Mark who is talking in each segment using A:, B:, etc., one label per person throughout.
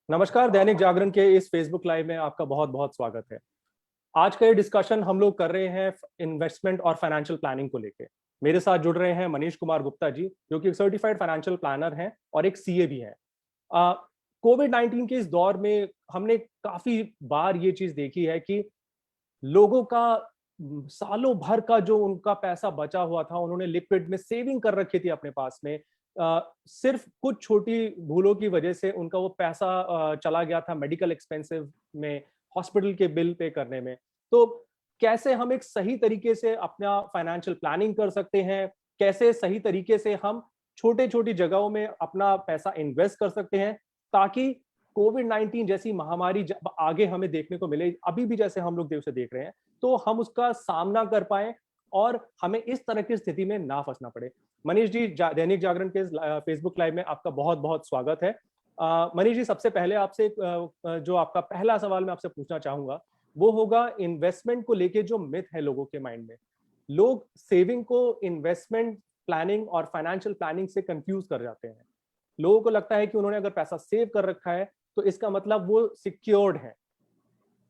A: नमस्कार। दैनिक जागरण के इस फेसबुक लाइव में आपका बहुत बहुत स्वागत है। आज का ये डिस्कशन हम लोग कर रहे हैं इन्वेस्टमेंट और फाइनेंशियल प्लानिंग को लेके। मेरे साथ जुड़ रहे हैं मनीष कुमार गुप्ता जी, जो कि एक सर्टिफाइड फाइनेंशियल प्लानर हैं और एक सीए भी हैं। कोविड 19 के इस दौर में हमने काफी बार ये चीज देखी है कि लोगों का सालों भर का जो उनका पैसा बचा हुआ था, उन्होंने लिक्विड में सेविंग कर रखी थी अपने पास में। सिर्फ कुछ छोटी भूलों की वजह से उनका वो पैसा चला गया था मेडिकल एक्सपेंसिव में, हॉस्पिटल के बिल पे करने में। तो कैसे हम एक सही तरीके से अपना फाइनेंशियल प्लानिंग कर सकते हैं? कैसे सही तरीके से हम छोटे-छोटी जगहों में अपना पैसा इन्वेस्ट कर सकते हैं, ताकि कोविड 19 जैसी महामारी जब आगे हमें देखने को मिले, अभी भी जैसे हम लोग उसे देख रहे हैं, तो हम उसका सामना कर पाएँ और हमें इस तरह की स्थिति में ना फंसना पड़े। मनीष जी, दैनिक जागरण के फेसबुक लाइव में आपका बहुत-बहुत स्वागत है। मनीष जी, सबसे पहले आपसे जो आपका पहला सवाल मैं आपसे पूछना चाहूँगा, वो होगा इन्वेस्टमेंट को लेके जो मिथ है लोगों के माइंड में। लोग सेविंग को इन्वेस्टमेंट प्लानिंग और फाइनेंशियल प्लानिंग से कन्फ्यूज़ कर जाते हैं। लोगों को लगता है कि उन्होंने अगर पैसा सेव कर रखा है, तो इसका मतलब वो सिक्योर्ड है।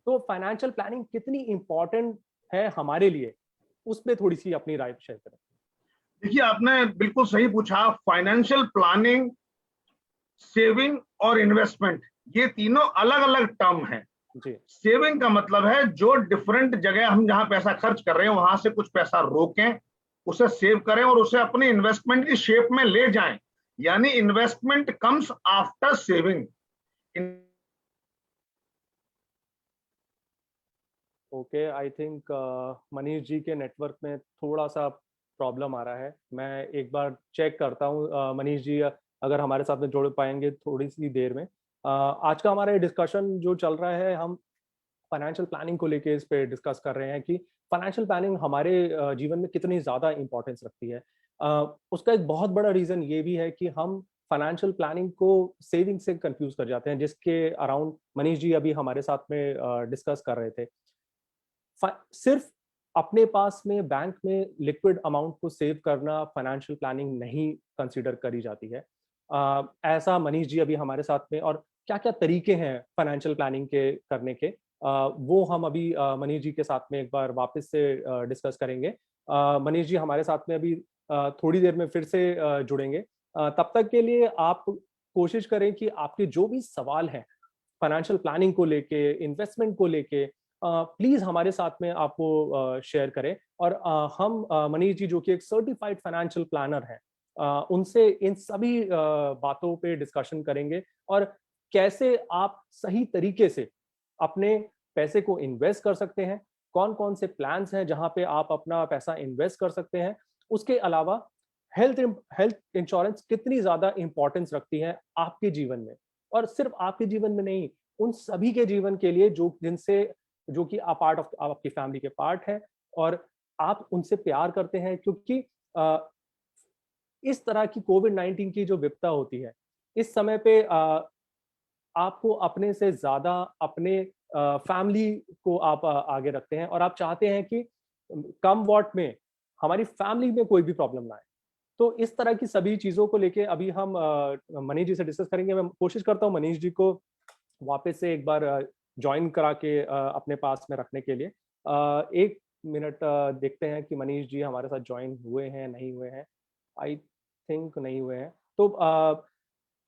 A: तो फाइनेंशियल प्लानिंग कितनी इंपॉर्टेंट है हमारे लिए, उस पे थोड़ी-सी अपनी राय शेयर करें।
B: देखिए, आपने बिल्कुल सही पूछा। फाइनेंशियल प्लानिंग, सेविंग और इन्वेस्टमेंट, ये तीनों अलग अलग टर्म हैं।
A: जी।
B: सेविंग का मतलब है जो डिफरेंट जगह हम जहां पैसा खर्च कर रहे हैं वहां से कुछ पैसा रोकें, उसे सेव करें और उसे अपने इन्वेस्टमेंट की शेप में ले जाएं। यानी investment comes after saving.
A: Okay, I think Manish ji के नेटवर्क में थोड़ा-सा प्रॉब्लम आ रहा है। मैं एक बार चेक करता हूँ, मनीष जी अगर हमारे साथ में जुड़ पाएँगे थोड़ी-सी देर में। आज का हमारा ये डिस्कशन जो चल रहा है, हम फाइनेंशियल प्लानिंग को लेके इस पे डिस्कस कर रहे हैं कि फाइनेंशियल प्लानिंग हमारे जीवन में कितनी ज़्यादा इम्पोर्टेंस रखती है। उसका एक बहुत बड़ा रीज़न ये भी है कि हम फाइनेंशियल प्लानिंग को सेविंग से कन्फ्यूज़ कर जाते हैं, जिसके अराउंड मनीष जी अभी हमारे साथ में डिस्कस कर रहे थे। सिर्फ अपने पास में बैंक में लिक्विड अमाउंट को सेव करना फाइनेंशियल प्लानिंग नहीं कंसीडर करी जाती है। ऐसा मनीष जी अभी हमारे साथ में, और क्या-क्या तरीके हैं फाइनेंशियल प्लानिंग के करने के, वो हम अभी मनीष जी के साथ में एक बार वापस से डिस्कस करेंगे। मनीष जी हमारे साथ में अभी थोड़ी देर में फिर से जुड़ेंगे। तब तक के लिए आप कोशिश करें कि आपके जो भी सवाल हैं फाइनेंशियल प्लानिंग को लेके, इन्वेस्टमेंट को लेके, प्लीज़ हमारे साथ में आप वो शेयर करें, और हम मनीष जी जो कि एक सर्टिफाइड फाइनेंशियल प्लानर हैं, उनसे इन सभी बातों पे डिस्कशन करेंगे, और कैसे आप सही तरीके से अपने पैसे को इन्वेस्ट कर सकते हैं, कौन-कौन से प्लान्स हैं जहाँ पे आप अपना पैसा इन्वेस्ट कर सकते हैं। उसके अलावा हेल्थ इंश्योरेंस कितनी ज़्यादा इम्पोर्टेंस रखती है आपके जीवन में, और सिर्फ आपके जीवन में नहीं, उन सभी के जीवन के लिए जो कि आप पार्ट ऑफ आपकी फैमिली के पार्ट हैं, और आप उनसे प्यार करते हैं, क्योंकि अ, इस तरह की कोविड-19 की जो विपदा होती है, इस समय पे आपको अपने से ज़्यादा अपने फैमिली को आप आगे रखते हैं, और आप चाहते हैं कि कम वॉट में हमारी फैमिली में कोई भी प्रॉब्लम ना आए। तो इस तरह की सभी चीज़ों को लेके अभी हम मनीष जी से डिस्कस करेंगे। मैं कोशिश करता हूँ मनीष जी को वापस से एक बार जॉइन करा के अपने पास में रखने के लिए। 1 मिनट देखते हैं कि मनीष जी हमारे साथ जॉइन हुए हैं, नहीं हुए हैं। आई थिंक नहीं हुए हैं। तो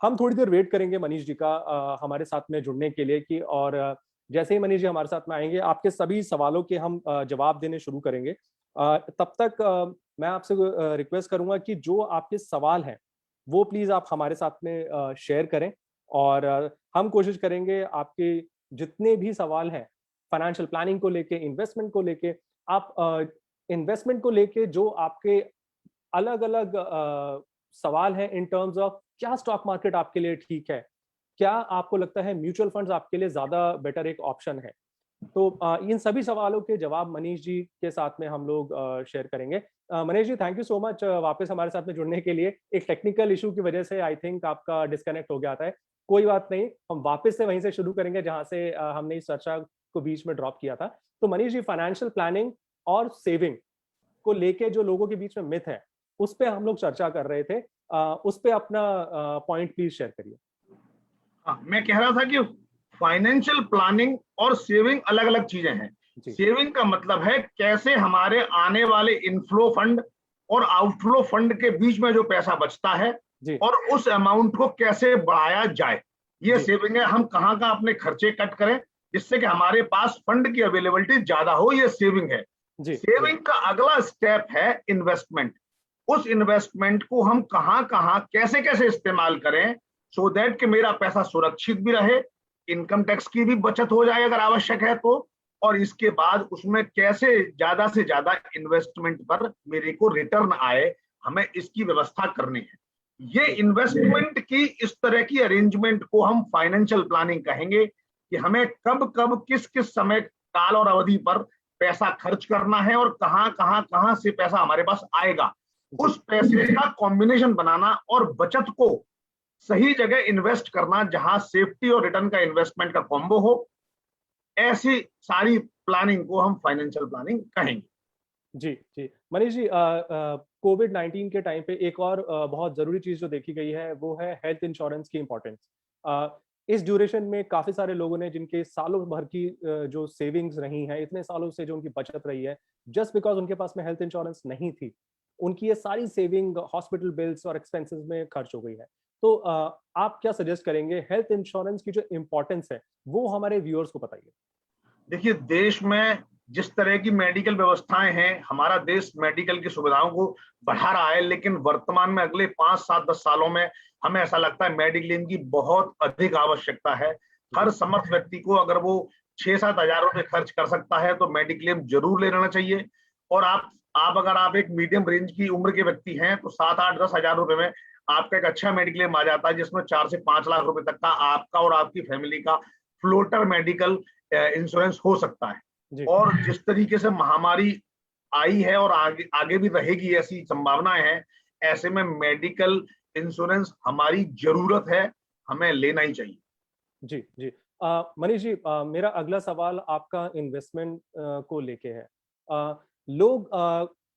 A: हम थोड़ी देर वेट करेंगे मनीष जी का हमारे साथ में जुड़ने के लिए, कि और जैसे ही मनीष जी हमारे साथ में आएँगे, आपके सभी सवालों के हम जवाब देने शुरू करेंगे। तब तक मैं आपसे रिक्वेस्ट करूँगा कि जो आपके सवाल हैं, वो प्लीज़ आप हमारे साथ में शेयर करें, और हम कोशिश करेंगे आपके जितने भी सवाल हैं, फाइनेंशियल प्लानिंग को लेके, इन्वेस्टमेंट को लेके, आप इन्वेस्टमेंट को लेके जो आपके अलग-अलग सवाल हैं इन टर्म्स ऑफ क्या स्टॉक मार्केट आपके लिए ठीक है? क्या आपको लगता है म्यूचुअल फंड्स आपके लिए ज़्यादा बेटर एक ऑप्शन है? तो इन सभी सवालों के जवाब मनीष जी के साथ में हम लोग शेयर करेंगे। Manish ji, thank you so much वापस हमारे साथ में जुड़ने के लिए। एक टेक्निकल इश्यू की वजह से आई थिंक आपका डिस्कनेक्ट हो गया था। कोई बात नहीं, हम वापस से वहीं से शुरू करेंगे जहाँ से हमने इस चर्चा को बीच में ड्रॉप किया था। तो मनीष जी, फाइनेंशियल प्लानिंग और सेविंग को लेके जो लोगों के बीच में मिथ है, उस पे हम लोग चर्चा कर रहे थे। उस पे अपना पॉइंट प्लीज़ शेयर करिए।
B: हाँ, मैं कह रहा था कि फाइनेंशियल प्लानिंग और सेविंग अलग अलग चीजें हैं। सेविंग का मतलब है कैसे हमारे आने वाले इनफ्लो फंड और आउटफ्लो फंड के बीच में जो पैसा बचता है और उस अमाउंट को कैसे बढ़ाया जाए, ये सेविंग है। हम कहाँ कहाँ अपने खर्चे कट करें जिससे कि हमारे पास फंड की अवेलेबिलिटी ज्यादा हो, ये सेविंग है। सेविंग का अगला स्टेप है इन्वेस्टमेंट। उस इन्वेस्टमेंट को हम कहाँ कहाँ कैसे कैसे इस्तेमाल करें सो दैट कि मेरा पैसा सुरक्षित भी रहे, इनकम टैक्स की भी बचत हो जाए अगर आवश्यक है तो, और इसके बाद उसमें कैसे ज्यादा से ज्यादा इन्वेस्टमेंट पर मेरे को रिटर्न आए, हमें इसकी व्यवस्था करनी है। ये इन्वेस्टमेंट की इस तरह की अरेंजमेंट को हम फाइनेंशियल प्लानिंग कहेंगे कि हमें कब कब किस किस समय काल और अवधि पर पैसा खर्च करना है और कहाँ से पैसा हमारे पास आएगा, उस पैसे का कॉम्बिनेशन बनाना और बचत को सही जगह इन्वेस्ट करना जहां सेफ्टी और रिटर्न का इन्वेस्टमेंट का कॉम्बो हो। ऐसी सारी प्लानिंग को हम फाइनेंशियल प्लानिंग कहेंगे।
A: जी जी मनीष जी, कोविड-19 के टाइम पे एक और बहुत जरूरी चीज जो देखी गई है वो है हेल्थ इंश्योरेंस की इम्पोर्टेंस। इस ड्यूरेशन में काफी सारे लोगों ने जिनके सालों भर की जो सेविंग्स रही हैं, इतने सालों से जो उनकी बचत रही है, जस्ट बिकॉज उनके पास में हेल्थ इंश्योरेंस नहीं थी, उनकी ये सारी सेविंग हॉस्पिटल बिल्स और एक्सपेंसेस में खर्च हो गई है। तो आप क्या सजेस्ट करेंगे, हेल्थ इंश्योरेंस की जो इम्पोर्टेंस है वो हमारे व्यूअर्स को बताइए।
B: देखिए, देश में जिस तरह की मेडिकल व्यवस्थाएं हैं, हमारा देश मेडिकल की सुविधाओं को बढ़ा रहा है, लेकिन वर्तमान में अगले 5, 7, 10 सालों में हमें ऐसा लगता है मेडिक्लेम की बहुत अधिक आवश्यकता है। हर समर्थ व्यक्ति को अगर वो 6-7 हजार रुपए खर्च कर सकता है तो मेडिक्लेम जरूर ले लेना चाहिए। और अगर आप एक मीडियम रेंज की उम्र के व्यक्ति हैं तो 7, 8, 10 हजार रुपए में आपका एक अच्छा मेडिक्लेम आ जाता है, जिसमें 4 से 5 लाख रुपए तक का आपका और आपकी फैमिली का फ्लोटर मेडिकल इंश्योरेंस हो सकता है। और जिस तरीके से महामारी आई है और आगे भी रहेगी, ऐसी संभावनाएं हैं, ऐसे में मेडिकल इंश्योरेंस हमारी जरूरत है, हमें लेना ही चाहिए।
A: जी जी मनीष जी, मेरा अगला सवाल आपका इन्वेस्टमेंट को लेके है। लोग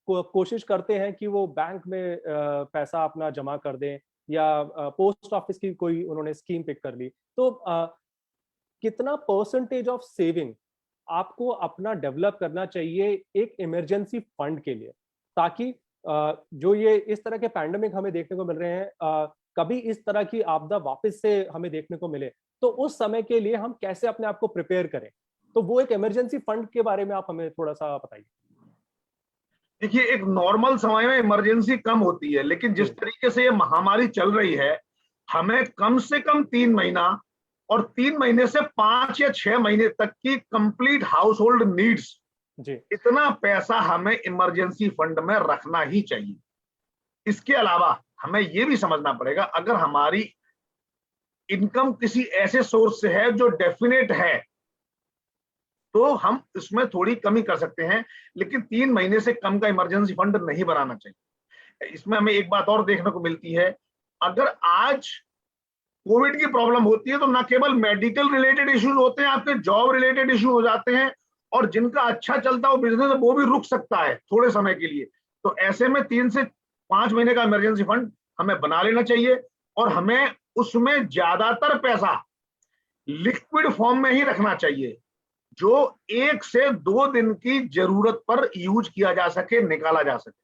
A: कोशिश करते हैं कि वो बैंक में पैसा अपना जमा कर दें या पोस्ट ऑफिस की कोई उन्होंने स्कीम पिक कर ली, तो कितना परसेंटेज ऑफ सेविंग आपको अपना डेवलप करना चाहिए एक इमरजेंसी फंड के लिए, ताकि जो ये इस तरह के पैंडेमिक हमें देखने को मिल रहे हैं, कभी इस तरह की आपदा वापस से हमें देखने को मिले तो उस समय के लिए हम कैसे अपने आप को प्रिपेयर करें, तो वो एक इमरजेंसी फंड के बारे में आप हमें थोड़ा सा बताइए।
B: देखिए, एक नॉर्मल समय में इमरजेंसी कम होती है, लेकिन जिस तरीके से ये महामारी चल रही है, हमें कम से कम 3 महीना और 3 महीने से 5 या 6 महीने तक की कंप्लीट हाउस होल्ड नीड्स, इतना पैसा हमें इमरजेंसी फंड में रखना ही चाहिए। इसके अलावा हमें यह भी समझना पड़ेगा, अगर हमारी इनकम किसी ऐसे सोर्स से है जो डेफिनेट है तो हम इसमें थोड़ी कमी कर सकते हैं, लेकिन 3 महीने से कम का इमरजेंसी फंड नहीं बनाना चाहिए। इसमें हमें एक बात और देखने को मिलती है, अगर आज कोविड की प्रॉब्लम होती है तो ना केवल मेडिकल रिलेटेड इश्यूज होते हैं, आपके जॉब रिलेटेड इश्यू हो जाते हैं, और जिनका अच्छा चलता हो बिजनेस वो भी रुक सकता है थोड़े समय के लिए। तो ऐसे में 3 से 5 महीने का इमरजेंसी फंड हमें बना लेना चाहिए, और हमें उसमें ज्यादातर पैसा लिक्विड फॉर्म में ही रखना चाहिए, जो 1 से 2 दिन की जरूरत पर यूज किया जा सके, निकाला जा सके।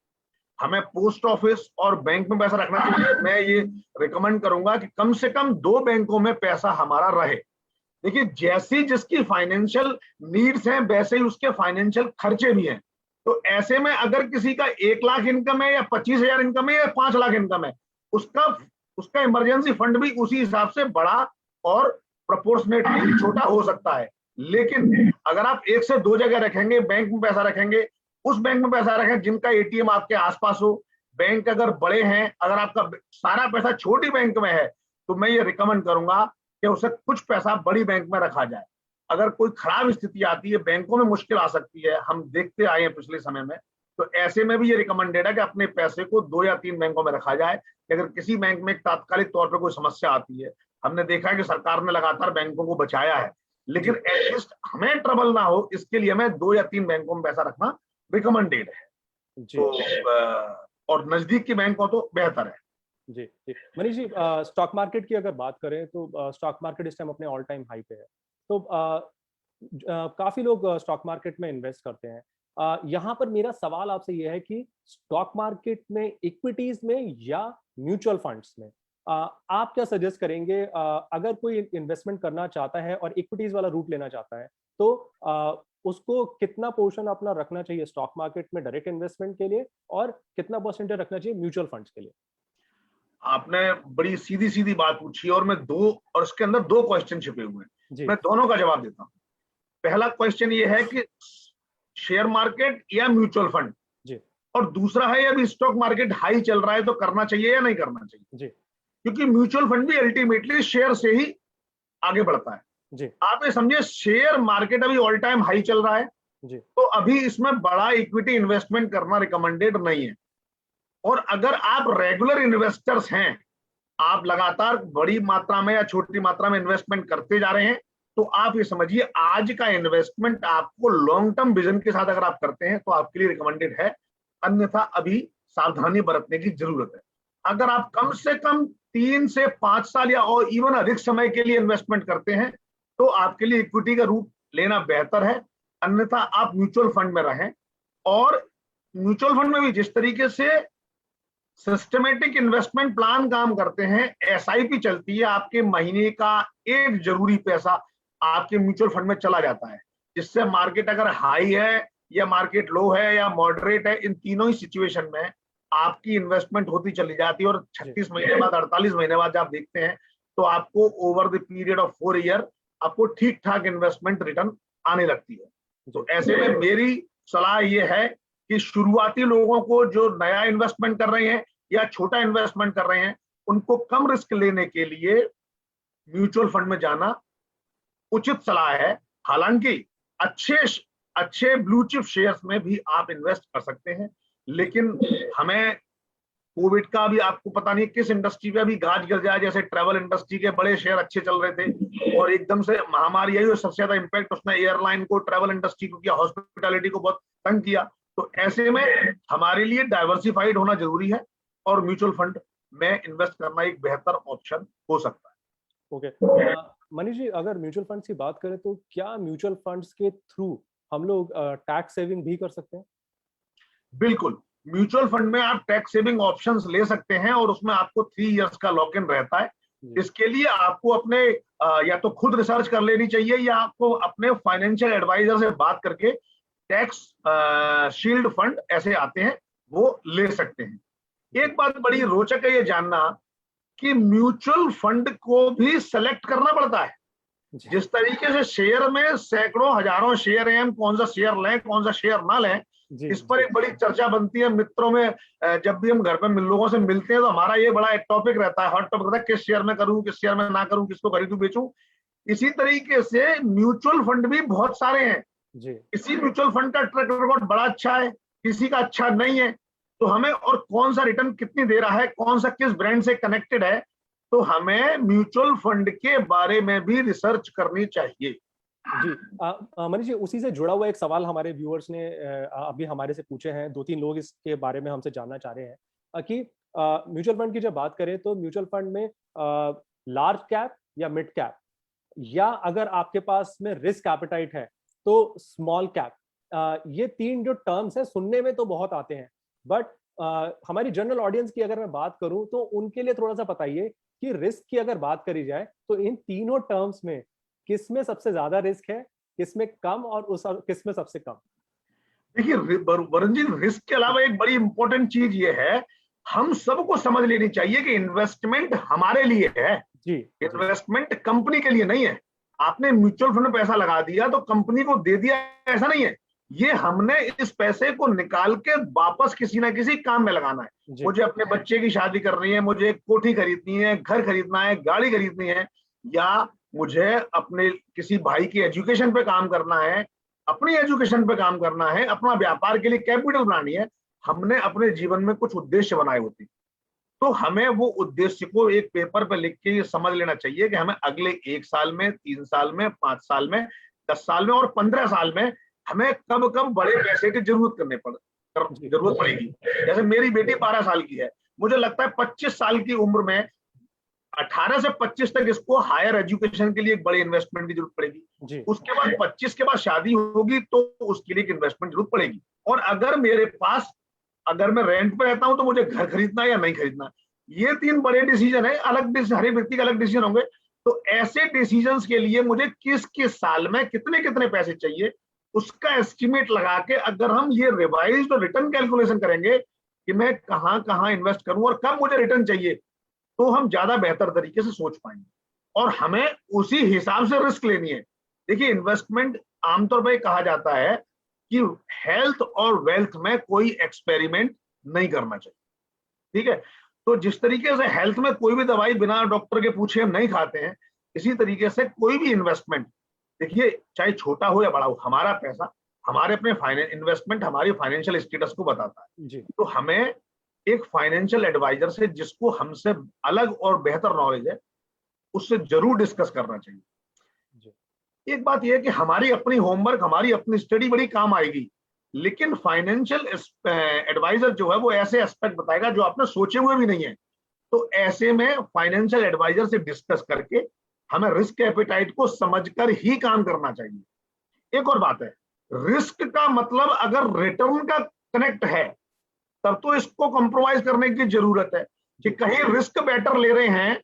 B: हमें पोस्ट ऑफिस और बैंक में पैसा रखना चाहिए। मैं ये रिकमेंड करूंगा कि कम से कम 2 बैंकों में पैसा हमारा रहे। देखिए, जैसी जिसकी फाइनेंशियल नीड्स हैं वैसे ही उसके फाइनेंशियल खर्चे भी हैं। तो ऐसे में अगर किसी का 1 लाख इनकम है या 25,000 इनकम है या 5 लाख इनकम है, उसका इमरजेंसी फंड भी उसी हिसाब से बड़ा और प्रोपोर्शनेटली छोटा हो सकता है। लेकिन अगर आप 1 से 2 जगह रखेंगे, बैंक में पैसा रखेंगे, उस बैंक में पैसा रखें जिनका एटीएम आपके आसपास हो। बैंक अगर बड़े हैं, अगर आपका सारा पैसा छोटी बैंक में है, तो मैं ये रिकमेंड करूंगा कि उसे कुछ पैसा बड़ी बैंक में रखा जाए। अगर कोई खराब स्थिति आती है, बैंकों में मुश्किल आ सकती है, हम देखते आए हैं पिछले समय में, तो ऐसे में भी ये रिकमेंडेड है कि अपने पैसे को 2 या 3 बैंकों में रखा जाए। अगर किसी बैंक में तात्कालिक तौर पर कोई समस्या आती है, हमने देखा है कि सरकार ने लगातार बैंकों को बचाया है, लेकिन एटलीस्ट हमें ट्रबल ना हो, इसके लिए हमें 2 या 3 बैंकों में पैसा रखना रिकमेंडेड है। तो और नजदीक की बैंक हो तो बेहतर है।
A: जी जी मनीष जी, स्टॉक मार्केट की अगर बात करें तो स्टॉक मार्केट इस टाइम अपने ऑल टाइम हाई पे है। तो काफी लोग स्टॉक मार्केट में इन्वेस्ट करते हैं। यहाँ पर मेरा सवाल आपसे यह है कि स्टॉक मार्केट में, इक्विटीज में या म्यूचुअल फंड्स में, आप क्या सजेस्ट करेंगे? अगर कोई इन्वेस्टमेंट करना चाहता है और इक्विटीज वाला रूट लेना चाहता है, तो उसको कितना पोर्शन अपना रखना चाहिए स्टॉक मार्केट में डायरेक्ट इन्वेस्टमेंट के लिए, और कितना परसेंटेज रखना चाहिए म्यूचुअल फंड्स के लिए?
B: आपने बड़ी सीधी सीधी बात पूछी और मैं दो, और इसके अंदर दो क्वेश्चन छिपे हुए हैं,
A: जी
B: मैं दोनों का जवाब देता हूं। पहला क्वेश्चन ये है कि शेयर मार्केट या म्यूचुअल फंड,
A: जी
B: और दूसरा है अभी स्टॉक मार्केट हाई चल रहा है तो करना चाहिए या नहीं करना चाहिए।
A: जी
B: क्योंकि म्यूचुअल फंड भी अल्टीमेटली शेयर से ही आगे बढ़ता है।
A: जी
B: आप ये समझिए, शेयर मार्केट अभी ऑल टाइम हाई चल रहा है,
A: जी
B: तो अभी इसमें बड़ा इक्विटी इन्वेस्टमेंट करना रिकमेंडेड नहीं है। और अगर आप रेगुलर इन्वेस्टर्स हैं, आप लगातार बड़ी मात्रा में या छोटी मात्रा में इन्वेस्टमेंट करते जा रहे हैं, तो आप ये समझिए आज का इन्वेस्टमेंट आपको लॉन्ग टर्म विजन के साथ अगर आप करते हैं तो आपके लिए रिकमेंडेड है, अन्यथा अभी सावधानी बरतने की जरूरत है। अगर आप कम से कम 3 से 5 साल या और इवन अधिक समय के लिए इन्वेस्टमेंट करते हैं तो आपके लिए इक्विटी का रूट लेना बेहतर है, अन्यथा आप म्यूचुअल फंड में रहें। और म्यूचुअल फंड में भी जिस तरीके से सिस्टमेटिक इन्वेस्टमेंट प्लान काम करते हैं, एसआईपी चलती है, आपके महीने का एक जरूरी पैसा आपके म्यूचुअल फंड में चला जाता है, जिससे मार्केट अगर हाई है या मार्केट लो है या मॉडरेट है, इन तीनों ही सिचुएशन में आपकी इन्वेस्टमेंट होती चली जाती है। और 36 महीने बाद, 48 महीने बाद जब आप देखते हैं तो आपको over the period of 4 year आपको ठीक ठाक इन्वेस्टमेंट रिटर्न आने लगती है। तो ऐसे में मेरी सलाह ये है कि शुरुआती लोगों को जो नया इन्वेस्टमेंट कर रहे हैं या छोटा इन्वेस्टमेंट कर रहे हैं, उनको कम रिस्क लेने के लिए म्यूचुअल फंड में जाना उचित सलाह है। हालांकि अच्छे ब्लू चिप शेयर्स में भी आप इन्वेस्ट कर सकते हैं, लेकिन हमें कोविड का भी आपको पता नहीं किस इंडस्ट्री पे अभी गाज गिर जाए। जैसे ट्रैवल इंडस्ट्री के बड़े शेयर अच्छे चल रहे थे और एकदम से महामारी आई और सबसे ज्यादा इंपैक्ट उसने एयरलाइन को, ट्रैवल इंडस्ट्री को किया, हॉस्पिटैलिटी को बहुत तंग किया। तो ऐसे में हमारे लिए डाइवर्सिफाइड होना जरूरी है और म्यूचुअल फंड में इन्वेस्ट करना एक बेहतर ऑप्शन हो सकता है।
A: ओके मनीष जी, अगर म्यूचुअल फंड्स की बात करें तो क्या म्यूचुअल फंड्स के थ्रू हम लोग टैक्स सेविंग भी कर सकते हैं?
B: बिल्कुल, म्यूचुअल फंड में आप टैक्स सेविंग ऑप्शंस ले सकते हैं और उसमें आपको 3 इयर्स का लॉक इन रहता है। इसके लिए आपको अपने या तो खुद रिसर्च कर लेनी चाहिए या आपको अपने फाइनेंशियल एडवाइजर से बात करके टैक्स शील्ड फंड ऐसे आते हैं, वो ले सकते हैं। एक बात बड़ी रोचक है ये जानना कि म्यूचुअल फंड को भी सेलेक्ट करना पड़ता है। जिस तरीके से शेयर में सैकड़ों हजारों शेयर हैं, हम कौन सा शेयर लें कौन सा शेयर ना लें, इस पर एक बड़ी चर्चा बनती है मित्रों में। जब भी हम घर पे लोगों से मिलते हैं तो हमारा ये बड़ा एक टॉपिक रहता है, हॉट टॉपिक रहता है, किस शेयर में करूं किस शेयर में ना करूं, किसको खरीदूं बेचूं। इसी तरीके से म्यूचुअल फंड भी बहुत सारे हैं जी। किसी म्यूचुअल फंड का ट्रैक रिकॉर्ड बड़ा अच्छा है, किसी का अच्छा नहीं है। तो हमें और कौन सा रिटर्न कितनी दे रहा है, कौन सा किस ब्रांड से कनेक्टेड है, तो हमें म्यूचुअल फंड के बारे में भी रिसर्च करनी चाहिए
A: जी। मनीष जी, उसी से जुड़ा हुआ एक सवाल हमारे व्यूअर्स ने अभी हमारे से पूछे हैं, 2-3 लोग इसके बारे में हमसे जानना चाह रहे हैं कि म्यूचुअल फंड की जब बात करें तो म्यूचुअल फंड में लार्ज कैप या मिड कैप, या अगर आपके पास में रिस्क एपेटाइट है तो स्मॉल कैप, ये 3 जो टर्म्स है सुनने में तो बहुत आते हैं, बट हमारी जनरल ऑडियंस की अगर मैं बात करूं तो उनके लिए थोड़ा सा बताइए कि रिस्क की अगर बात करी जाए तो इन तीनों टर्म्स में किसमें सबसे ज्यादा रिस्क है, किसमें कम, और किसमें सबसे कम?
B: देखिए वरुण जी, रिस्क के अलावा एक बड़ी इंपॉर्टेंट चीज ये है, हम सबको समझ लेनी चाहिए कि इन्वेस्टमेंट हमारे लिए है जी, इन्वेस्टमेंट कंपनी के लिए नहीं है। आपने म्यूचुअल फंड में पैसा लगा दिया तो कंपनी को दे दिया, ऐसा नहीं है। ये हमने इस पैसे को निकाल के वापस किसी ना किसी काम में लगाना है। मुझे अपने बच्चे की शादी करनी है, मुझे कोठी खरीदनी है, घर खरीदना है, गाड़ी खरीदनी है, या मुझे अपने किसी भाई की एजुकेशन पे काम करना है, अपनी एजुकेशन पे काम करना है, अपना व्यापार के लिए कैपिटल बनानी है। हमने अपने जीवन में कुछ उद्देश्य बनाए होते, तो हमें वो उद्देश्य को एक पेपर पे लिख के ये समझ लेना चाहिए कि हमें अगले 1 साल में, 3 साल में, 5 साल में, 10 साल में और 15 साल में हमें कब कब बड़े पैसे की जरूरत पड़ेगी। जैसे मेरी बेटी 12 साल की है, मुझे लगता है 25 साल की उम्र में 18 से 25 तक इसको हायर एजुकेशन के लिए एक बड़े इन्वेस्टमेंट की जरूरत पड़ेगी। उसके बाद 25 के बाद शादी होगी तो उसके लिए एक इन्वेस्टमेंट जरूरत पड़ेगी। और अगर मेरे पास, अगर मैं रेंट पे रहता हूं तो मुझे घर खरीदना है या नहीं खरीदना, ये 3 बड़े डिसीजन है। अलग हर एक व्यक्ति का अलग डिसीजन होंगे। तो ऐसे डिसीजंस के लिए मुझे किस किस साल में कितने कितने पैसे चाहिए, उसका एस्टिमेट लगा के अगर हम ये रिवाइज्ड रिटर्न कैलकुलेशन करेंगे कि मैं कहां कहां इन्वेस्ट करूं और कब मुझे रिटर्न चाहिए, तो हम ज्यादा बेहतर तरीके से सोच पाएंगे और हमें उसी हिसाब से रिस्क लेनी है। देखिए, इन्वेस्टमेंट आमतौर पर कहा जाता है कि हेल्थ और वेल्थ में कोई एक्सपेरिमेंट नहीं करना चाहिए, ठीक है। तो जिस तरीके से हेल्थ में कोई भी दवाई बिना डॉक्टर के पूछे हम नहीं खाते हैं, इसी तरीके से कोई भी इन्वेस्टमेंट, देखिए चाहे छोटा हो या बड़ा हो, हमारा पैसा, हमारे अपने इन्वेस्टमेंट हमारी फाइनेंशियल स्टेटस को बताता है जी। तो हमें एक फाइनेंशियल एडवाइजर से, जिसको हमसे अलग और बेहतर नॉलेज है, उससे जरूर डिस्कस करना चाहिए जी। एक बात यह है कि हमारी अपनी होमवर्क, हमारी अपनी स्टडी बड़ी काम आएगी, लेकिन फाइनेंशियल एडवाइजर जो है वो ऐसे एस्पेक्ट बताएगा जो आपने सोचे हुए भी नहीं है। तो ऐसे में फाइनेंशियल एडवाइजर से डिस्कस करके हमें रिस्क एपेटाइट को समझकर ही काम करना चाहिए। एक और बात है, रिस्क का मतलब अगर रिटर्न का कनेक्ट है तब तो इसको कॉम्प्रोमाइज करने की जरूरत है कि कहीं रिस्क बेटर ले रहे हैं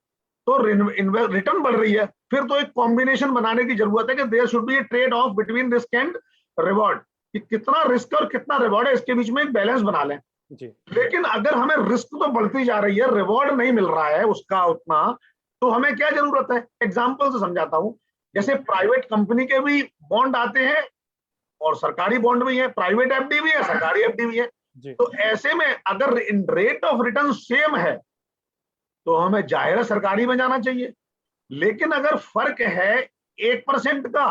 B: तो रिटर्न बढ़ रही है, फिर तो एक कॉम्बिनेशन बनाने की जरूरत है कि there should be a trade off between risk and reward, कि कितना रिस्क और कितना रिवॉर्ड है, इसके बीच में एक बैलेंस बना लें जी। लेकिन अगर हमें रिस्क तो बढ़ती जा रही है, रिवॉर्ड नहीं मिल रहा है उसका उतना, तो हमें क्या जरूरत है। एग्जाम्पल से समझाता हूं, जैसे प्राइवेट कंपनी के भी बॉन्ड आते हैं और सरकारी बॉन्ड भी है, प्राइवेट एफडी भी है, सरकारी एफडी भी है जी। तो ऐसे में अगर रेट ऑफ रिटर्न सेम है तो हमें जाहिर है सरकारी में जाना चाहिए। लेकिन अगर फर्क है 1% का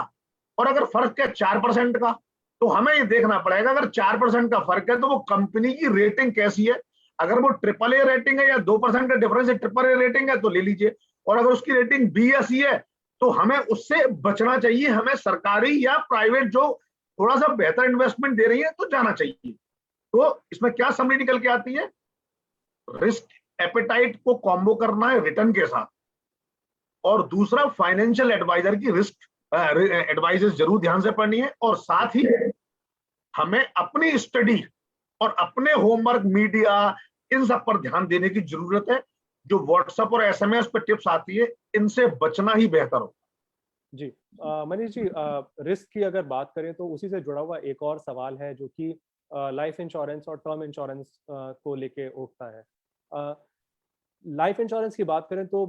B: और अगर फर्क है 4% का, तो हमें ये देखना पड़ेगा अगर 4% का फर्क है तो वो कंपनी की रेटिंग कैसी है। अगर वो AAA रेटिंग है या 2% का डिफरेंस है, AAA रेटिंग है तो ले लीजिए, और अगर उसकी रेटिंग B या C है तो हमें उससे बचना चाहिए। हमें सरकारी या प्राइवेट जो थोड़ा सा बेहतर इन्वेस्टमेंट दे रही है तो जाना चाहिए। तो इसमें क्या समरी निकल के आती है, रिस्क एपेटाइट को कॉम्बो करना है रिटर्न के साथ, और दूसरा फाइनेंशियल एडवाइजर की रिस्क एडवाइजेस जरूर ध्यान से पढ़नी है, और साथ ही हमें अपनी स्टडी और अपने होमवर्क, मीडिया, इन सब पर ध्यान देने की जरूरत है। जो व्हाट्सएप और SMS पर टिप्स आती है, इनसे बचना ही बेहतर हो
A: जी। मनीष जी, रिस्क की अगर बात करें तो उसी से जुड़ा हुआ एक और सवाल है जो कि लाइफ इंश्योरेंस और टर्म इंश्योरेंस को लेके उठता है। लाइफ इंश्योरेंस की बात करें तो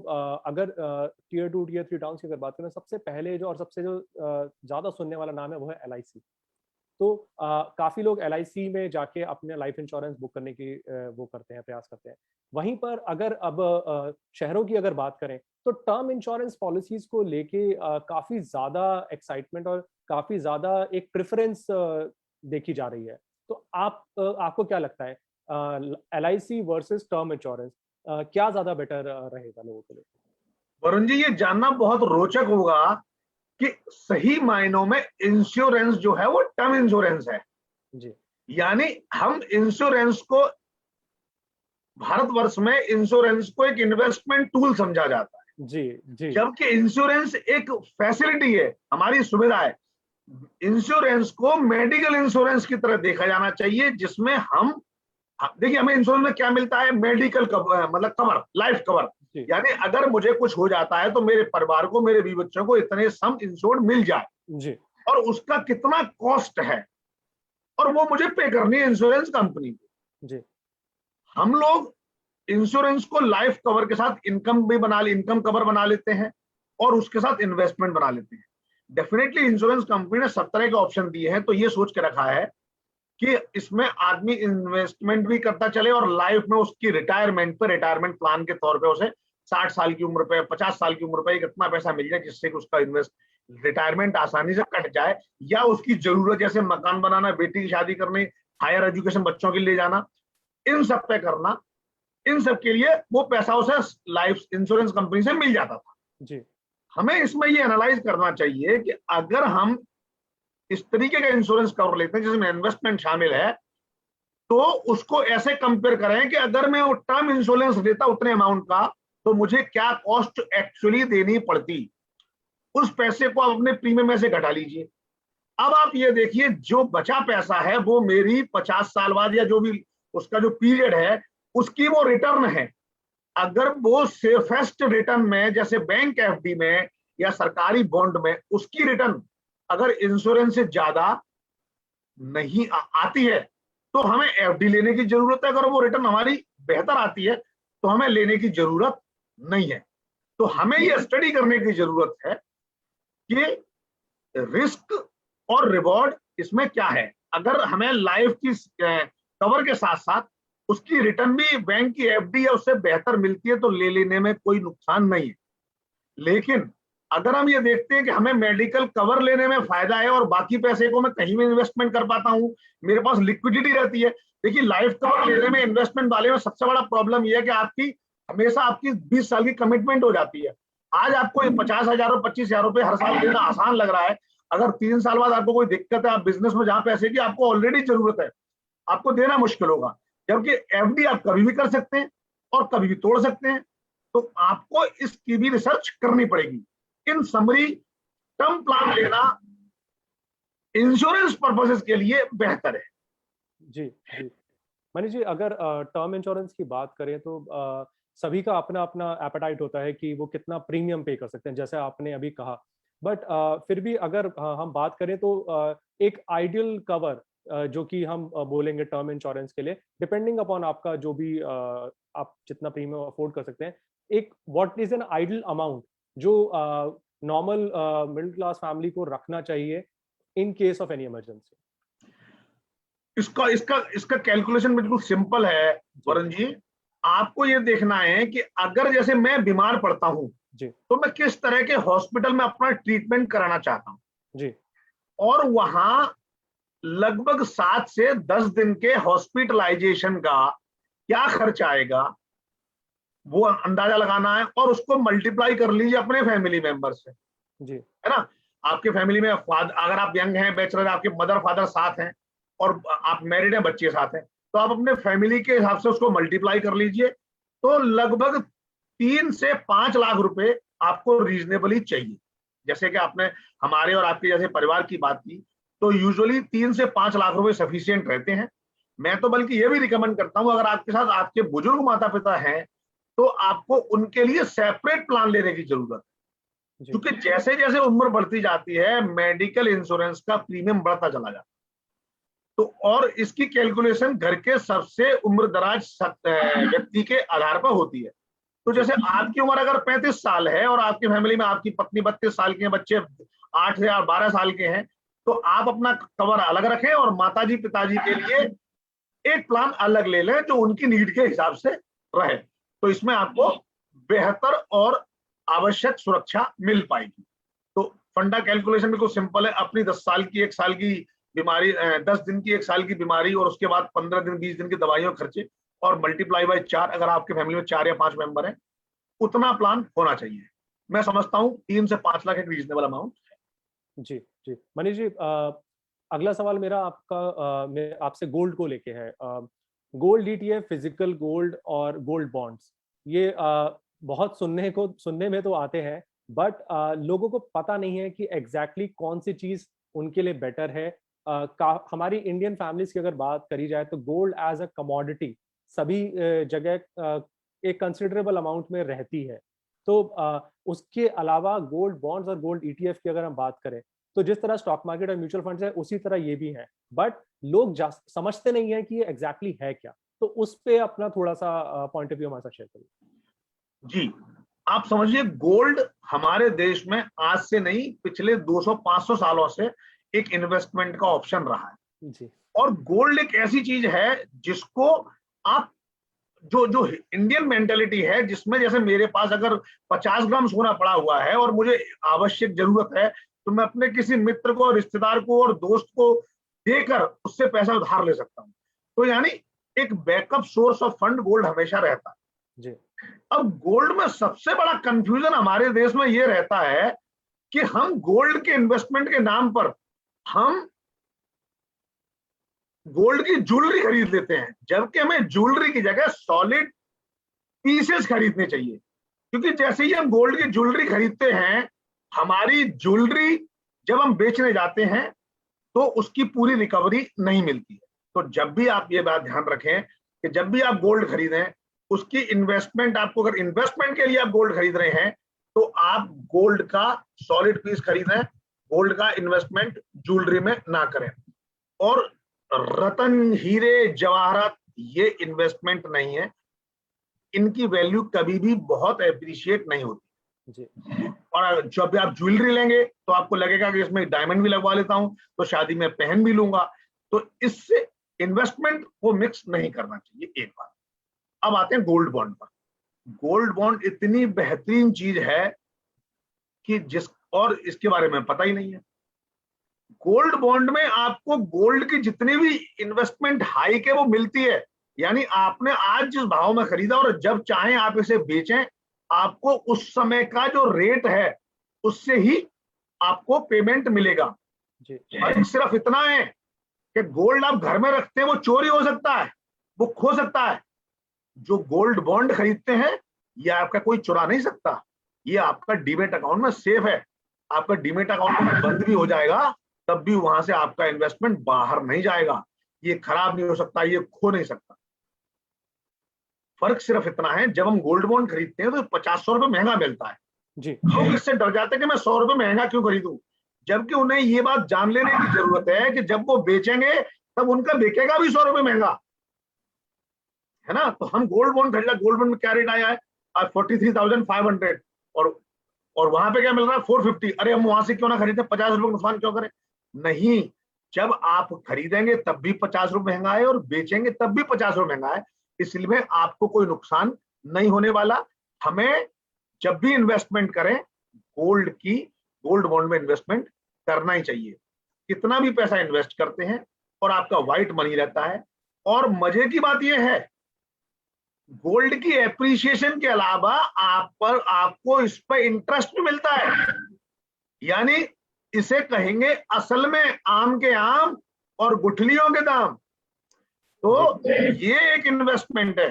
A: अगर Tier 2 Tier 3 टाउन्स की अगर बात करें, सबसे पहले जो और सबसे जो ज्यादा सुनने वाला नाम है वो है LIC। तो काफी लोग LIC में जाके अपने लाइफ इंश्योरेंस बुक करने की वो करते हैं, प्रयास करते हैं। वहीं पर अगर अब शहरों की अगर बात करें तो टर्म इंश्योरेंस पॉलिसीज को लेके काफी ज्यादा एक्साइटमेंट और काफी ज्यादा एक प्रेफरेंस देखी जा रही है। तो आपको क्या लगता है, LIC वर्सेस टर्म इंश्योरेंस क्या ज्यादा बेटर रहेगा लोगों के लिए?
B: वरुण जी, ये जानना बहुत रोचक होगा कि सही मायनों में इंश्योरेंस जो है वो टर्म इंश्योरेंस है जी। यानी हम इंश्योरेंस को, भारतवर्ष में इंश्योरेंस को एक इन्वेस्टमेंट टूल समझा जाता है जी जी। जबकि इंश्योरेंस एक फैसिलिटी है, हमारी सुविधा है। इंश्योरेंस को मेडिकल इंश्योरेंस की तरह देखा जाना चाहिए, जिसमें हम, देखिए हमें इंश्योरेंस में क्या मिलता है, मेडिकल कवर, मतलब कवर, लाइफ कवर। यानी अगर मुझे कुछ हो जाता है तो मेरे परिवार को, मेरे बीवी बच्चों को इतने सम इंश्योर्ड मिल जाए जी। और उसका कितना कॉस्ट है और वो मुझे पे करनी है इंश्योरेंस कंपनी को जी। हम लोग इंश्योरेंस को लाइफ कवर के साथ इनकम कवर बना लेते हैं और उसके साथ इन्वेस्टमेंट बना लेते हैं। डेफिनेटली इंश्योरेंस कंपनी ने सब तरह के ऑप्शन दिए हैं, तो ये सोच के रखा है कि इसमें आदमी इन्वेस्टमेंट भी करता चले और लाइफ में उसकी रिटायरमेंट प्लान के तौर पे उसे 60 साल की उम्र पे, 50 साल की उम्र पे इतना पैसा मिल जाए जिससे कि उसका रिटायरमेंट आसानी से कट जाए, या उसकी जरूरत जैसे मकान बनाना, बेटी की शादी करनी, हायर एजुकेशन बच्चों के लिए जाना, इन सब पे करना, इन सब के लिए वो पैसा उसे लाइफ इंश्योरेंस कंपनी से मिल जाता था जी। हमें इसमें ये एनालाइज करना चाहिए कि अगर हम इस तरीके का इंश्योरेंस कवर लेते हैं जिसमें इन्वेस्टमेंट शामिल है, तो उसको ऐसे कंपेयर करें कि अगर मैं वो टर्म इंश्योरेंस लेता उतने अमाउंट का तो मुझे क्या कॉस्ट एक्चुअली देनी पड़ती, उस पैसे को आप अपने प्रीमियम में से घटा लीजिए। अब आप ये देखिए जो बचा पैसा है वो मेरी 50 साल बाद या जो भी उसका जो पीरियड है उसकी वो रिटर्न है। अगर वो सेफेस्ट रिटर्न में जैसे बैंक एफडी में या सरकारी बॉन्ड में उसकी रिटर्न अगर इंश्योरेंस से ज्यादा नहीं आती है तो हमें एफडी लेने की जरूरत है। अगर वो रिटर्न हमारी बेहतर आती है तो हमें लेने की जरूरत नहीं है। तो हमें ये स्टडी करने की जरूरत है कि रिस्क और रिवॉर्ड इसमें क्या है। अगर हमें लाइफ की कवर के साथ साथ उसकी रिटर्न भी बैंक की एफडी या उससे बेहतर मिलती है तो ले लेने में कोई नुकसान नहीं है। लेकिन अगर हम ये देखते हैं कि हमें मेडिकल कवर लेने में फायदा है और बाकी पैसे को मैं कहीं में इन्वेस्टमेंट कर पाता हूं, मेरे पास लिक्विडिटी रहती है। देखिए लाइफ कवर लेने में इन्वेस्टमेंट वाले में सबसे बड़ा प्रॉब्लम यह है कि आपकी हमेशा आपकी 20 साल की कमिटमेंट हो जाती है। आज आपको 50,000 और 25,000 रुपए हर साल देना आसान लग रहा है, अगर 3 साल बाद आपको कोई दिक्कत है, आप बिजनेस में जहां पैसे की आपको ऑलरेडी जरूरत है, आपको देना मुश्किल होगा। जबकि एफडी आप कभी भी कर सकते हैं और कभी भी तोड़ सकते हैं। तो आपको इसकी भी रिसर्च करनी पड़ेगी। इन समरी टर्म प्लान लेना इंश्योरेंस पर्पसेस के लिए बेहतर है।
A: जी जी मनीष जी, अगर टर्म इंश्योरेंस की बात करें तो सभी का अपना अपना एपेटाइट होता है कि वो कितना प्रीमियम पे कर सकते हैं, जैसे आपने अभी कहा। बट फिर भी अगर हम बात करें तो एक आइडियल कवर जो कि हम बोलेंगे टर्म इंश्योरेंस के लिए, डिपेंडिंग अपॉन आपका जो भी आप जितना प्रीमियम अफोर्ड कर सकते हैं, एक what is an ideal amount जो नॉर्मल मिडिल क्लास फैमिली को रखना चाहिए in case of any emergency?
B: इसका इसका इसका कैलकुलेशन बिल्कुल सिंपल है वरुण जी। आपको ये देखना है कि अगर जैसे मैं बीमार पड़ता हूं
A: जी
B: तो मैं किस तरह के हॉस्पिटल में अपना ट्रीटमेंट कराना चाहता हूं
A: जी,
B: और वहां लगभग 7 से 10 दिन के हॉस्पिटलाइजेशन का क्या खर्च आएगा वो अंदाजा लगाना है और उसको मल्टीप्लाई कर लीजिए अपने फैमिली मेंबर से,
A: जी
B: है ना। आपके फैमिली में अगर आप यंग हैं, बैचलर, आपके मदर फादर साथ हैं और आप मैरिड हैं, बच्चे साथ हैं, तो आप अपने फैमिली के हिसाब से उसको मल्टीप्लाई कर लीजिए। तो लगभग 3 से 5 लाख रुपए आपको रीजनेबली चाहिए। जैसे कि आपने हमारे और आपके जैसे परिवार की बात की तो यूजुअली 3 से 5 लाख रुपए सफिशिएंट रहते हैं। मैं तो बल्कि ये भी रिकमेंड करता हूं अगर आपके साथ आपके बुजुर्ग माता पिता हैं तो आपको उनके लिए सेपरेट प्लान लेने की जरूरत है। क्योंकि जैसे जैसे उम्र बढ़ती जाती है मेडिकल इंश्योरेंस का प्रीमियम बढ़ता चला जाता है। तो और इसकी कैलकुलेशन घर के सबसे उम्रदराज व्यक्ति के आधार पर होती है। तो जैसे आपकी उम्र अगर 35 साल है और आपकी फैमिली में आपकी पत्नी 32 साल की है, बच्चे 8 या 12 साल के हैं, तो आप अपना कवर अलग रखें और माताजी पिताजी के लिए एक प्लान अलग ले लें जो उनकी नीड के हिसाब से रहे। तो इसमें आपको बेहतर और आवश्यक सुरक्षा मिल पाएगी। तो फंडा कैलकुलेशन बिल्कुल सिंपल है। अपनी 10 साल की 1 साल की बीमारी, 10 दिन की 1 साल की बीमारी और उसके बाद 15 दिन 20 दिन की दवाइयों खर्चे और मल्टीप्लाई बाय 4, अगर आपके फैमिली में 4 या 5 मेंबर हैं, उतना प्लान होना चाहिए। मैं समझता हूं 3 से 5 लाख एक रीजनेबल अमाउंट है।
A: जी जी मनीष जी, अगला सवाल मेरा आपसे गोल्ड को लेके है। गोल्ड ईटीएफ, फिजिकल गोल्ड और गोल्ड बॉन्ड्स, ये बहुत सुनने में तो आते हैं, बट लोगों को पता नहीं है कि एग्जैक्टली कौन सी चीज उनके लिए बेटर है। हमारी इंडियन फैमिलीज की अगर बात करी जाए तो गोल्ड एज अ कमोडिटी सभी जगह एक कंसिडरेबल अमाउंट में रहती है। तो उसके अलावा गोल्ड बॉन्ड्स और गोल्ड ईटीएफ की अगर हम बात करें तो जिस तरह स्टॉक मार्केट और म्यूचुअल फंड्स है उसी तरह ये भी है, बट लोग समझते नहीं है कि ये एग्जैक्टली है क्या। तो उस पे अपना थोड़ा सा पॉइंट ऑफ व्यू हमारे साथ शेयर करिए।
B: जी, आप समझिए गोल्ड हमारे देश में आज से नहीं पिछले 200-500 सालों से एक इन्वेस्टमेंट का ऑप्शन रहा है
A: जी।
B: और गोल्ड एक ऐसी चीज है जिसको आप जो इंडियन मेंटेलिटी है जिसमें जैसे मेरे पास अगर 50 ग्राम सोना पड़ा हुआ है और मुझे आवश्यक जरूरत है तो मैं अपने किसी मित्र को, रिश्तेदार को और दोस्त को देकर उससे पैसा उधार ले सकता हूं। तो यानी एक backup source of fund gold हमेशा रहता है जी। अब गोल्ड में सबसे बड़ा कंफ्यूजन हमारे देश में यह रहता है कि हम गोल्ड के इन्वेस्टमेंट के नाम पर हम गोल्ड की ज्वेलरी खरीद लेते हैं, जबकि हमें ज्वेलरी की जगह सॉलिड पीसेस खरीदने चाहिए। क्योंकि जैसे ही हम गोल्ड की ज्वेलरी खरीदते हैं, हमारी ज्वेलरी जब हम बेचने जाते हैं तो उसकी पूरी रिकवरी नहीं मिलती है। तो जब भी आप ये बात ध्यान रखें कि जब भी आप गोल्ड खरीदें, उसकी इन्वेस्टमेंट, आपको अगर इन्वेस्टमेंट के लिए आप गोल्ड खरीद रहे हैं तो आप गोल्ड का सॉलिड पीस खरीदें, गोल्ड का इन्वेस्टमेंट ज्वेलरी में ना करें। और रतन, हीरे, जवाहरात ये इन्वेस्टमेंट नहीं है, इनकी वैल्यू कभी भी बहुत एप्रिशिएट नहीं होती
A: जी।
B: और जब भी आप ज्वेलरी लेंगे तो आपको लगेगा कि इसमें डायमंड भी लगवा लेता हूं तो शादी में पहन भी लूंगा, तो इससे इन्वेस्टमेंट को मिक्स नहीं करना चाहिए, एक बात। अब आते हैं गोल्ड बॉन्ड पर। गोल्ड बॉन्ड इतनी बेहतरीन चीज है कि और इसके बारे में पता ही नहीं है। गोल्ड बॉन्ड में आपको गोल्ड की जितनी भी इन्वेस्टमेंट हाइक है वो मिलती है, यानी आपने आज जिस भाव में खरीदा और जब चाहें आप इसे बेचें, आपको उस समय का जो रेट है उससे ही आपको पेमेंट मिलेगा।
A: जी।
B: और सिर्फ इतना है कि गोल्ड आप घर में रखते हैं वो चोरी हो सकता है, वो खो सकता है। जो गोल्ड बॉन्ड खरीदते हैं ये आपका कोई चुरा नहीं सकता, ये आपका डीमेट अकाउंट में सेफ है। आपका डीमेट अकाउंट बंद भी हो जाएगा तब भी वहां से आपका इन्वेस्टमेंट बाहर नहीं जाएगा, ये खराब नहीं हो सकता, ये खो नहीं सकता। फर्क सिर्फ इतना है, जब हम गोल्ड बॉन्ड खरीदते हैं तो 50-100 रुपए महंगा मिलता है।
A: जी।
B: लोग इससे डर जाते हैं कि मैं 100 रुपए महंगा क्यों खरीदूं, जबकि उन्हें ये बात जान लेने की जरूरत है कि जब वो बेचेंगे तब उनका बिकेगा भी 100 रुपए महंगा, है ना। तो हम गोल्ड बॉन्ड खरीदा, गोल्ड बॉन्ड में क्या रेट आया है आज 43,500, और वहां पे क्या मिल रहा है 450। अरे हम वहां से क्यों ना खरीदें, 50 रुपए नुकसान क्यों करें। नहीं, जब आप खरीदेंगे तब भी 50 रुपए महंगा है और बेचेंगे तब भी 50 रुपए महंगा है, इसलिए आपको कोई नुकसान नहीं होने वाला। हमें जब भी इन्वेस्टमेंट करें गोल्ड बॉन्ड में इन्वेस्टमेंट करना ही चाहिए। कितना भी पैसा इन्वेस्ट करते हैं और आपका व्हाइट मनी रहता है। और मजे की बात यह है, गोल्ड की एप्रिसिएशन के अलावा आपको इस पर इंटरेस्ट भी मिलता है, यानी इसे कहेंगे असल में आम के आम और गुठलियों के दाम। तो ये एक इन्वेस्टमेंट है।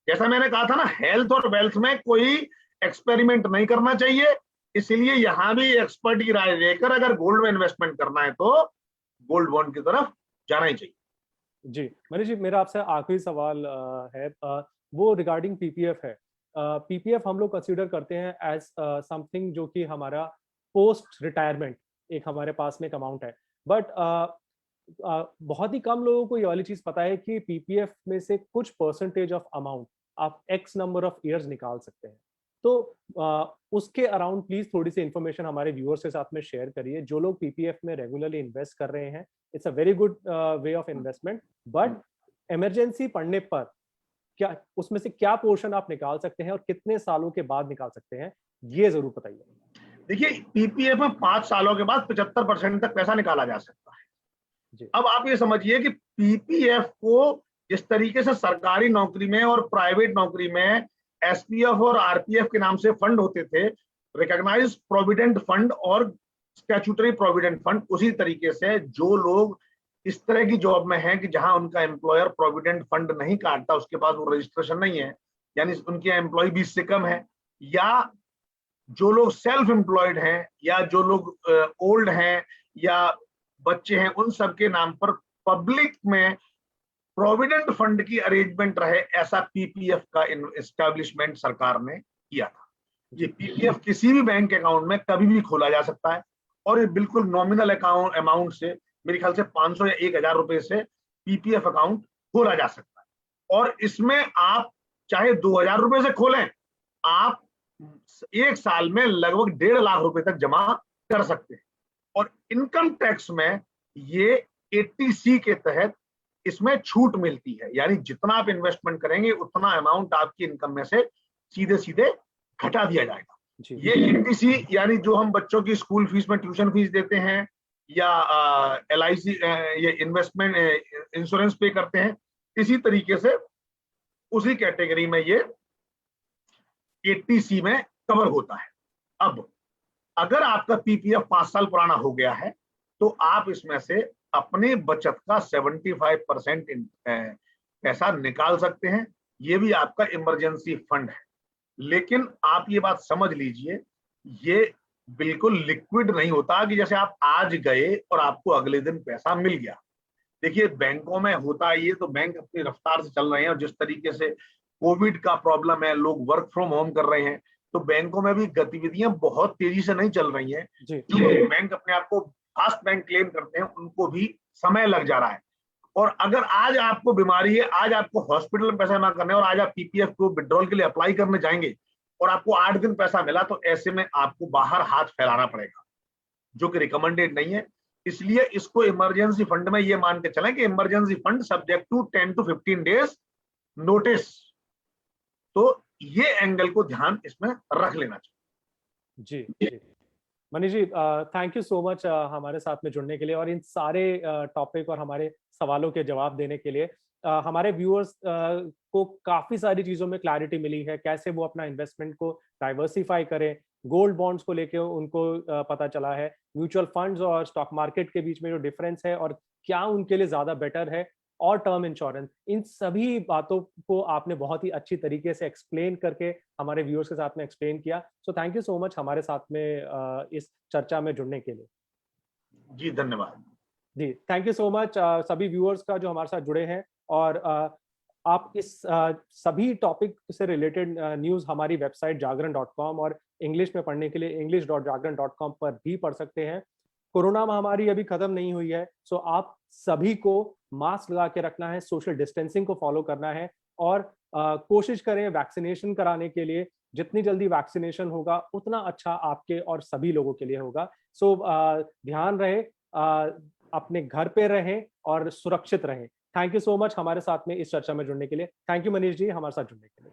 B: जैसा मैंने कहा था ना, हेल्थ और वेल्थ में कोई एक्सपेरिमेंट नहीं करना चाहिए, इसलिए यहां भी एक्सपर्ट की राय लेकर अगर गोल्ड में इन्वेस्टमेंट करना है तो गोल्ड बॉन्ड की तरफ जाना ही चाहिए।
A: जी मनीष जी, मेरा आपसे आखिरी सवाल है, वो रिगार्डिंग पीपीएफ है। पीपीएफ हम लोग कंसीडर करते हैं एज समथिंग जो कि हमारा पोस्ट रिटायरमेंट एक हमारे पास में एक अमाउंट है, बट बहुत ही कम लोगों को ये वाली चीज पता है कि पीपीएफ में से कुछ परसेंटेज ऑफ अमाउंट आप एक्स नंबर ऑफ ईयर्स निकाल सकते हैं। तो उसके अराउंड प्लीज थोड़ी सी इंफॉर्मेशन हमारे व्यूअर्स के साथ में शेयर करिए, जो लोग पीपीएफ में रेगुलरली इन्वेस्ट कर रहे हैं। It's a very good way of investment, but emergency पड़ने पर क्या उसमें से क्या पोर्शन आप निकाल सकते हैं और कितने सालों के बाद निकाल सकते हैं, ये जरूर बताइए।
B: देखिए, पीपीएफ में 5 सालों के बाद 75% तक पैसा निकाला जा सकता है।
A: जी।
B: अब आप ये समझिए कि पीपीएफ को जिस तरीके से सरकारी नौकरी में और प्राइवेट नौकरी में एसपीएफ और आरपीएफ के नाम से फंड होते थे, रिकॉग्नाइज्ड प्रोविडेंट फंड और स्टैट्यूटरी प्रोविडेंट फंड, उसी तरीके से जो लोग इस तरह की जॉब में हैं कि जहां उनका एम्प्लॉयर प्रोविडेंट फंड नहीं काटता, उसके पास वो रजिस्ट्रेशन नहीं है, यानी उनके एम्प्लॉय 20 से कम है, या जो लोग सेल्फ एम्प्लॉयड हैं, या जो लोग ओल्ड हैं या बच्चे हैं, उन सब के नाम पर पब्लिक में प्रोविडेंट फंड की अरेंजमेंट रहे, ऐसा पीपीएफ का एस्टैब्लिशमेंट सरकार ने किया था। ये पीपीएफ किसी भी बैंक अकाउंट में कभी भी खोला जा सकता है और ये बिल्कुल नॉमिनल अमाउंट से, मेरे ख्याल से 500 या 1000 रुपए से पीपीएफ अकाउंट खोला जा सकता है। और इसमें आप चाहे 2000 रुपए से खोलें, आप एक साल में लगभग 1.5 लाख रुपए तक जमा कर सकते हैं। और इनकम टैक्स में ये 80C के तहत इसमें छूट मिलती है, यानी जितना आप इन्वेस्टमेंट करेंगे उतना अमाउंट आपकी इनकम में से सीधे सीधे घटा दिया जाएगा। ये 80C यानी जो हम बच्चों की स्कूल फीस में ट्यूशन फीस देते हैं या LIC ये इन्वेस्टमेंट इंश्योरेंस पे करते हैं, इसी तरीके से उसी कैटेगरी में ये 80C में कवर होता है। अब अगर आपका पीपीएफ 5 साल पुराना हो गया है तो आप इसमें से अपने बचत का 75% पैसा निकाल सकते हैं। ये भी आपका इमरजेंसी फंड है। लेकिन आप ये बात समझ लीजिए, ये बिल्कुल लिक्विड नहीं होता कि जैसे आप आज गए और आपको अगले दिन पैसा मिल गया। देखिए बैंकों में होता है ये, तो बैंक अपनी रफ्तार से चल रहे हैं, और जिस तरीके से कोविड का प्रॉब्लम है, लोग वर्क फ्रॉम होम कर रहे हैं, तो बैंकों में भी गतिविधियां बहुत तेजी से नहीं चल रही हैं। जो बैंक अपने आप को फास्ट बैंक क्लेम करते हैं, उनको भी समय लग जा रहा है। और अगर आज आपको बीमारी है, आज आपको हॉस्पिटल में पैसा जमा करना है, और आज आप पीपीएफ को विड्रॉल के लिए अप्लाई करने जाएंगे और आपको 8 दिन पैसा मिला, तो ऐसे में आपको बाहर हाथ फैलाना पड़ेगा, जो कि रिकमेंडेड नहीं है। इसलिए इसको इमरजेंसी फंड में ये मान के चलें कि emergency fund subject to 10 to 15 days notice. तो ये एंगल को ध्यान इसमें रख लेना चाहिए।
A: जी Manish ji, thank you so much हमारे साथ में जुड़ने के लिए और इन सारे टॉपिक और हमारे सवालों के जवाब देने के लिए। हमारे व्यूअर्स को काफी सारी चीजों में क्लैरिटी मिली है, कैसे वो अपना इन्वेस्टमेंट को डाइवर्सिफाई करें। गोल्ड बॉन्ड्स को लेके उनको पता चला है, म्यूचुअल फंड्स और स्टॉक मार्केट के बीच में जो डिफरेंस है और क्या उनके लिए ज्यादा बेटर है, और टर्म इंश्योरेंस। इन सभी बातों को आपने बहुत ही अच्छी तरीके से एक्सप्लेन करके हमारे व्यूअर्स के साथ में एक्सप्लेन किया। So thank you so much हमारे साथ में इस चर्चा में जुड़ने के लिए।
B: जी धन्यवाद।
A: जी थैंक यू सो मच सभी व्यूअर्स का जो हमारे साथ जुड़े हैं। और आप इस सभी टॉपिक से रिलेटेड न्यूज़ हमारी वेबसाइट जागरण.com और इंग्लिश में पढ़ने के लिए english.jagran.com पर भी पढ़ सकते हैं। कोरोना महामारी अभी खत्म नहीं हुई है, सो आप सभी को मास्क लगा के रखना है, सोशल डिस्टेंसिंग को फॉलो करना है और कोशिश करें वैक्सीनेशन कराने के लिए। जितनी जल्दी वैक्सीनेशन होगा उतना अच्छा आपके और सभी लोगों के लिए होगा। सो ध्यान रहे, अपने घर पे रहें और सुरक्षित रहें। थैंक यू सो मच हमारे साथ में इस चर्चा में जुड़ने के लिए। थैंक यू मनीष जी हमारे साथ जुड़ने के लिए।